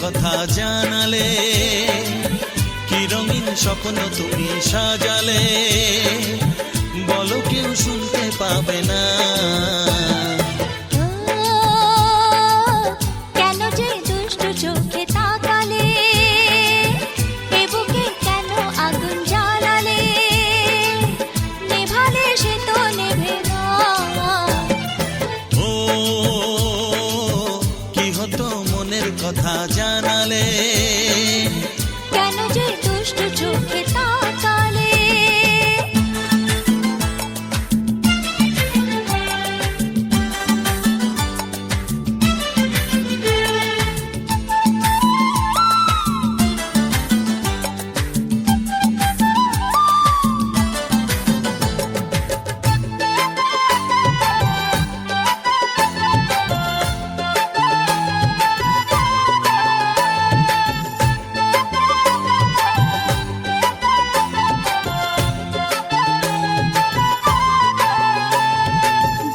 কথা জানালে, কি রঙিন স্বপ্ন তুমি সাজালে, বলো কেউ শুনতে পাবে না। কেন যে দুষ্টু চোখে তাকালে, এ বুকে কেন আগুন জ্বালালে, নেভালে সে তো নেভে না। ও কি হতো মনের কথা জানালে, কেন যে দুষ্টু চোখে তাকালে।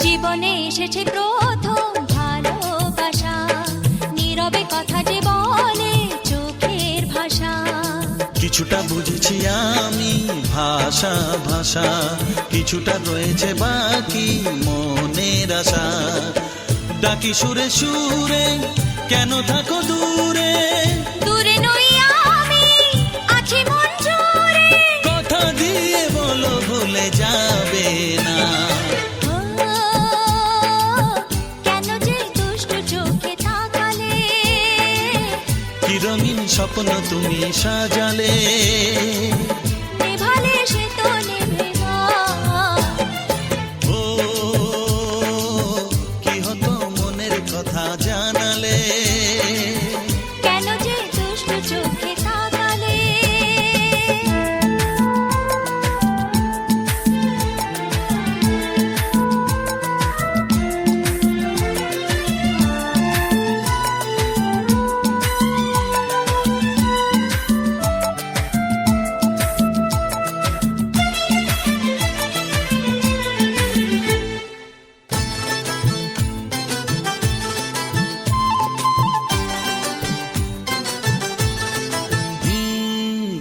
জীবনে এসেছে প্রথম ভালোবাসা, নীরবে কথা যে বলে চোখের ভাষা। কিছুটা বুঝেছি আমি ভাষা ভাষা, কিছুটা রয়েছে বাকি মনের আশা। ডাকি সুরে সুরে কেন থাকো দূরে, দূরে নই আমি আছি মন জুড়ে। কথা দিয়ে বলো ভুলে যাবে না। কেন যে দুষ্টু চোখে তাকালে, কি রঙিন স্বপ্ন তুমি সাজালে, নেভালে সে তো নেভে না। ও কি হতো মনের কথা জানালে, কেন যে দুষ্টু চোখে তাকালে।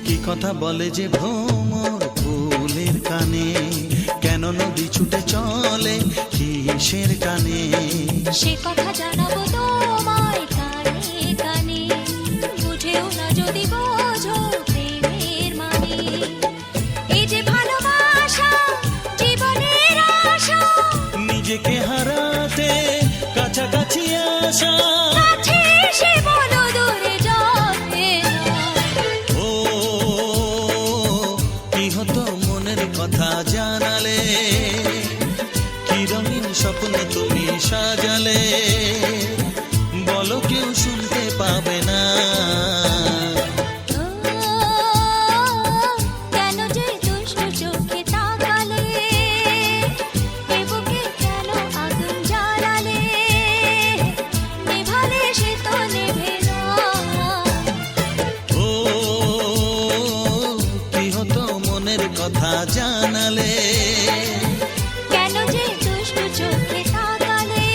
কি কথা বলে যে ভ্রমর ফুলের কানে, কেন নদী ছুটে চলে কিসের কানে। সে কথা জানাবো তোমায় কানে কানে, বুঝেও না যদি বোঝো প্রেমের মানে। এই যে ভালোবাসা জীবনের আশা, নিজেকে হারাতে কাছাকাছি আসা। কাছে এসে বলো দূরে যাবে না। ও কি হতো মনের কথা জানালে, কি রঙিন স্বপ্ন তুমি সাজালে, বলো কেউ শুনতে পাবে না। কেন যে দুষ্টু চোখে তাকালে, এ বুকে কেন আগুন জ্বালালে, নেভালে সে তো নেভে না। ও কি হতো মনের কথা জানালে, কেন যে দুষ্টু চোখে তাকালে।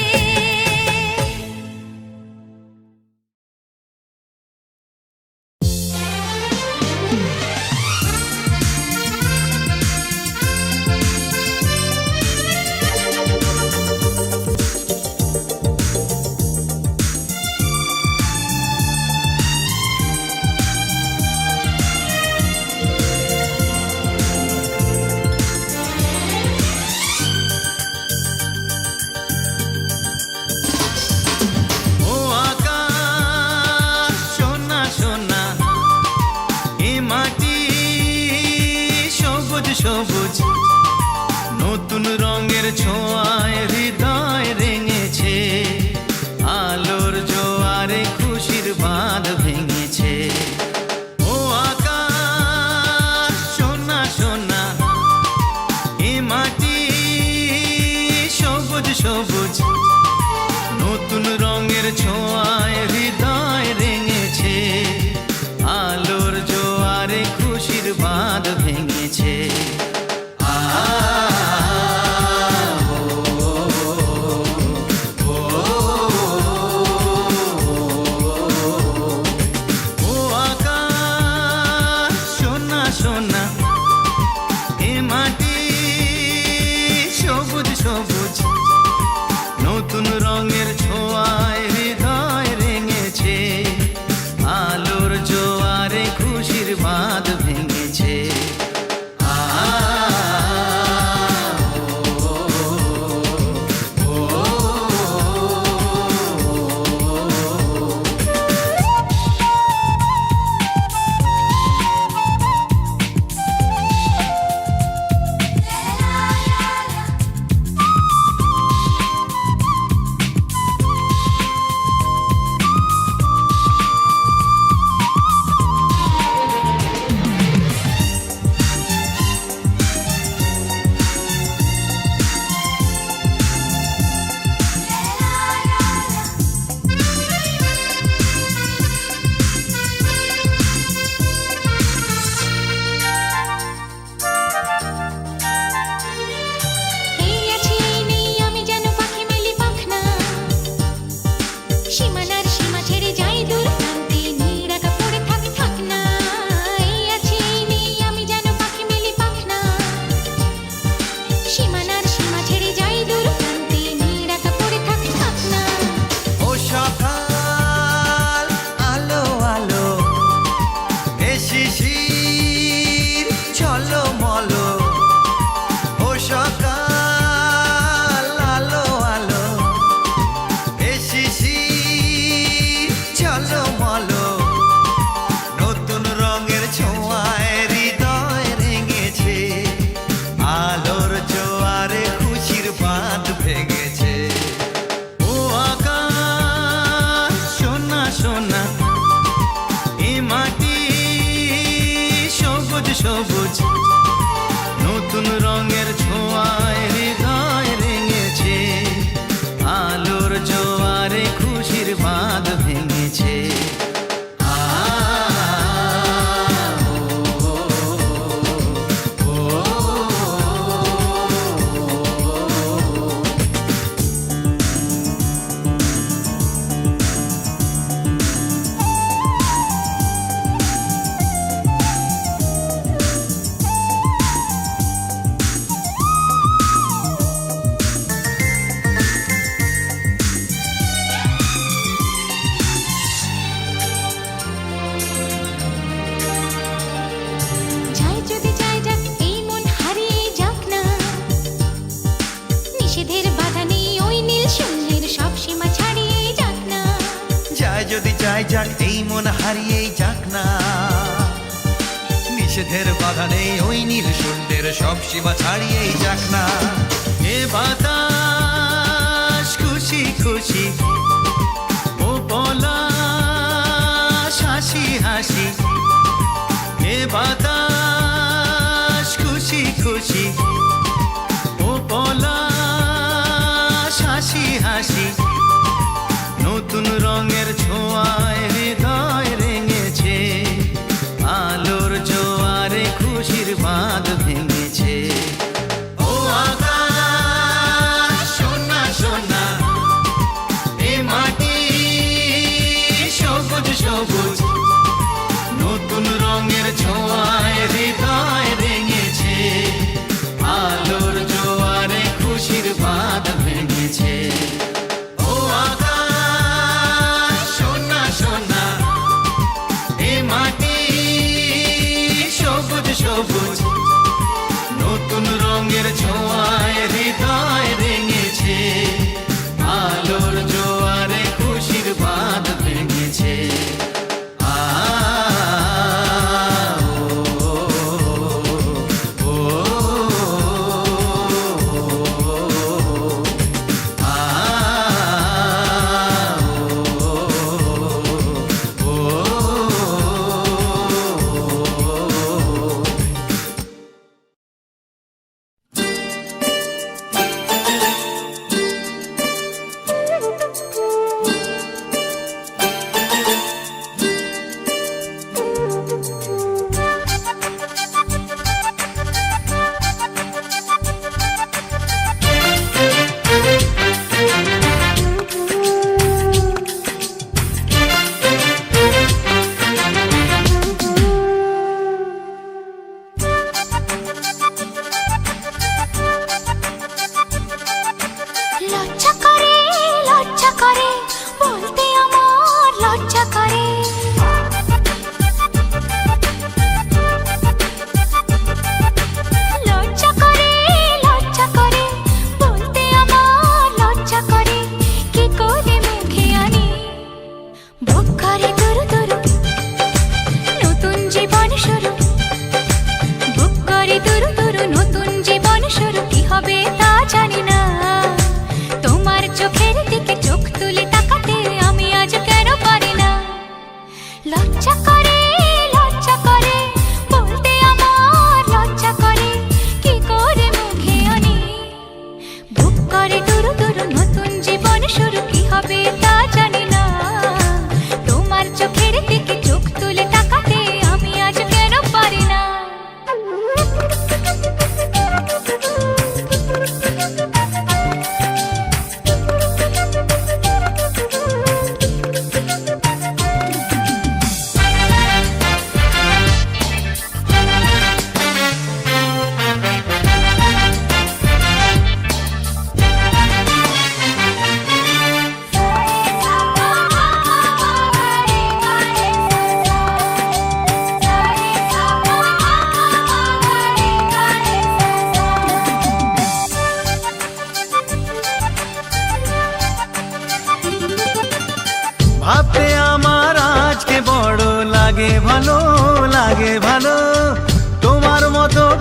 ও আকাশ সোনা সোনা, এ মাটি সবুজ সবুজ, নতুন রঙের ছোঁয়ায় হৃদয় রেঙেছে, আলোর জোয়ারে খুশির বাঁধ ভেঙেছে। ও আকাশ সোনা সোনা, এ মাটি সবুজ সবুজ, নতুন রঙের ছোঁয়ায় হৃদয় রেঙেছে, আলোর জোয়ারে খুশির বাঁধ ভেঙেছে। ঝলমলো ও সকাল আলো আলো এ শিশির ঝলমলো নতুন রঙের ছোঁয়ায় হৃদয় রেঙেছে আলোর জোয়ারে খুশির বাঁধ ভেঙেছে ও আকাশ সোনা সোনা এ মাটি সবুজ সবুজ নতুন রঙের ছোঁয়ায় হৃদয় রেঙেছে আলোর জোয়ারে খুশির বাঁধ ভেঙেছে যায় যদি যায় যাক এই মন হারিয়ে যাক না নিষেধের বাধা নেই ওই নীল শূন্যের সব সীমা ছাড়িয়ে যাক না যায় যদি যায় যাক এই মন হারিয়েই যাক না নিষেধের বাধা নেই ওই নীল শূন্যের সব সীমা ছাড়িয়েই যাক না এ বাতাস খুশি খুশি ও পলাশ হাসি হাসি এ বাতাস খুশি খুশি ও পলাশ হাসি হাসি নতুন রঙের ছোঁয়ায় হৃদয় রেঙেছে আলোর জোয়ারে খুশির বাঁধ ভেঙেছে ও আকাশ সোনা সোনা এ মাটি সবুজ সবুজ নতুন রঙের ছোঁয়ায় হৃদয় রেঙেছে আলোর জোয়ারে খুশির বাঁধ ভেঙেছে ও আকাশ সোনা সোনা এ মাটি সবুজ সবুজ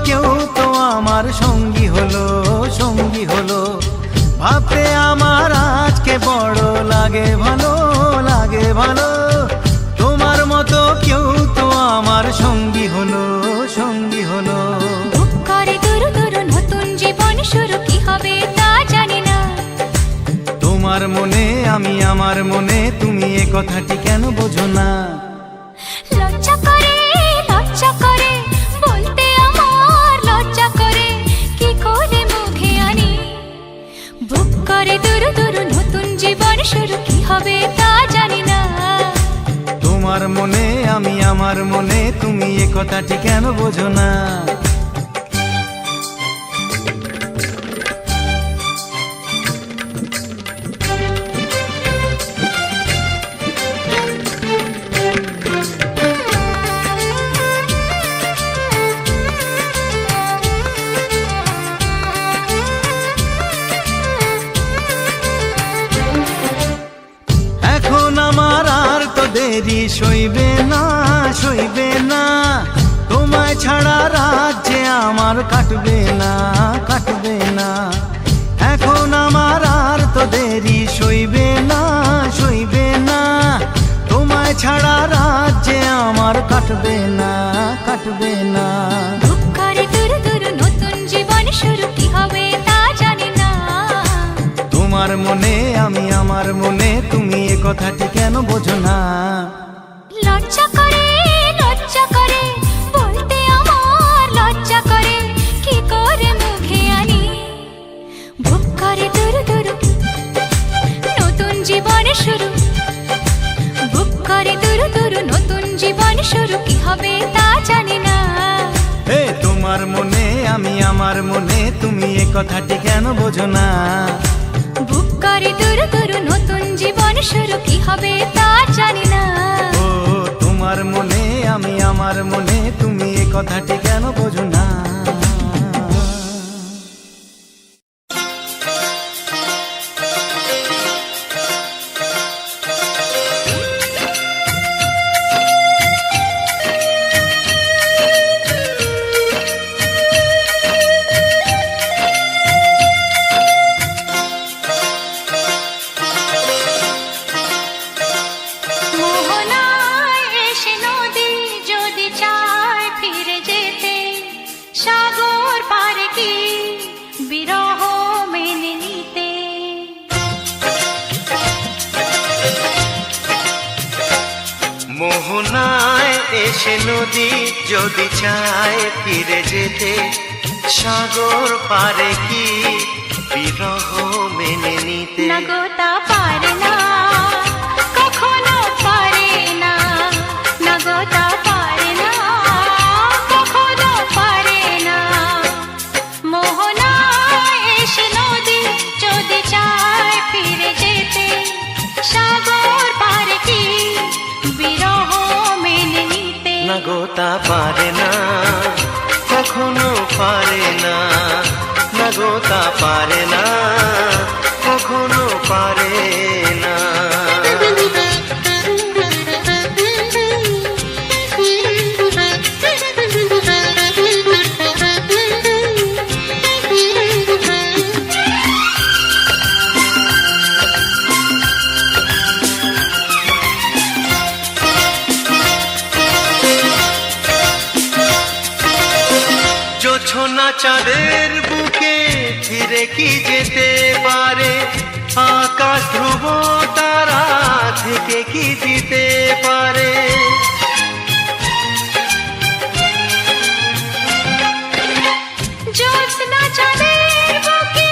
কেউ তো আমার সঙ্গী হলো, সঙ্গী হলো। ভাবতে আমার আজকে বড় লাগে ভালো, লাগে ভালো। তোমার মতো কেউ তো আমার সঙ্গী হলো, সঙ্গী হলো। বুক করে দুরু দুরু নতুন জীবন শুরু, কি হবে তা জানি না। তোমার মনে আমি, আমার মনে তুমি, এ কথাটি কেন বোঝো না? লজ্জা করে বলতে আমার লজ্জা করে, কি করে মুখে আনি। বুক করে দুরু দুরু নতুন জীবন শুরু, কি হবে তা জানি না। তোমার মনে আমি, আমার মনে তুমি, এ কথাটি কেন বোঝো না? এখন আমার আর তো দেরি সইবে না, সইবে না। তোমায় ছাড়া রাজ্যে আমার কাটবে না, কাটবে না। এখন আমার আর তো দেরি সইবে না, সইবে না। তোমায় ছাড়া রাজ্যে আমার কাটবে না, কাটবে না। বুক করে দুরু দুরু নতুন জীবন শুরু, কি হবে তা জানি না। তোমার মনে আমি, আমার মনে তুমি, এ কথাটি কেন বোঝো না? লজ্জা করে বলতে আমার লজ্জা করে, কি করে মুখে আনি। বুক করে দুরু দুরু নতুন জীবন শুরু, বুক করে দুরু দুরু নতুন জীবন শুরু, কি হবে তা জানি না। হে তোমার মনে আমি, আমার মনে তুমি, এ কথাটি কেন বোঝো না? বুক করে দুরু দুরু নতুন জীবন শুরু, কি হবে তা জানি না। ও তোমার মনে আমি, আমার মনে তুমি, এ কথাটি কেন বোঝো না? মোহনায় এসে নদী যদি চায় ফিরে যেতে, সাগর পারে কি বিরহ মেনে নিতে। মোহনায় এসে নদী যদি চায় ফিরে যেতে, সাগর পারে কি বিরহ মেনে নিতে। না গো তা পারে না, কখনো পারে না। না গো তা পারে না, কখনো পারে না। মোহনায় এসে নদী যদি চায় ফিরে যেতে, সাগর পারে কি বিরহ মেনে নিতে। না গো তা পারে না, কখনো পারে না। না গো তা পারে না, কখনো পারে না। জোছনা চাঁদের বুকে ফিরে কি যেতে পারে, আকাশ ধ্রুব তারা থেকে কি দিতে পারে। জ্যোৎস্না চাঁদের বুকে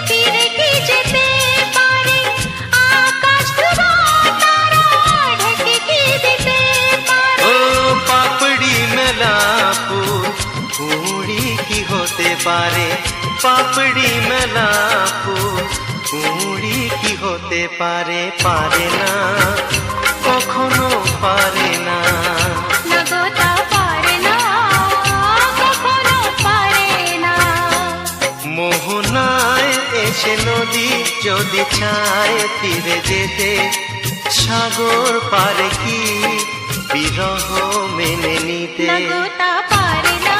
ফিরে কি যেতে পারে, আকাশ ধ্রুব তারা ঢেকে কি দিতে পারে। ও পাপড়ি মেলা ফুল কুড়ি কি হতে পারে, পাপড়ি মেলা ফুল কুড়ি কি হতে পারে, পারে না, কখনো পারে না। না গো তা পারে না, কখনো পারে না। মোহনায় এসে নদী যদি চায় ফিরে যেতে, সাগর পারে কি বিরহ মেনে নিতে। না গো তা পারে না,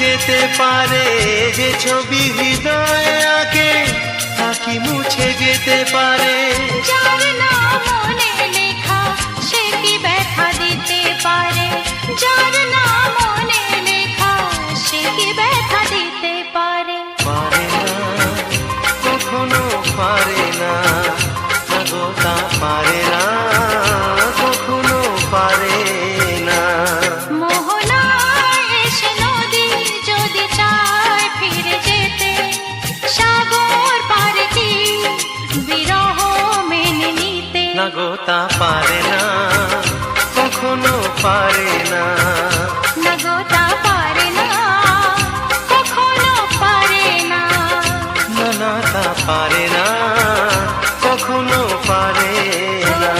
যেতে পারে, যে ছবি হৃদয়ে আঁকে তা কি মুছে যেতে পারে? যার নাম মনে লেখা সে কি ব্যথা দিতে পারে? যার নাম মনে লেখা সে কি ব্যথা দিতে পারে? পারে না, কখনো পারে না, না গো তা পারে না, কখনো পারে না। মোহনায় এসে নদী যদি চায় ফিরে যেতে, সাগর পারে কি বিরহ মেনে নিতে? না গো তা পারে না, কখনো পারে না। না গো তা পারে না, কখনো পারে না। না না তা পারে না, কখনো পারে না।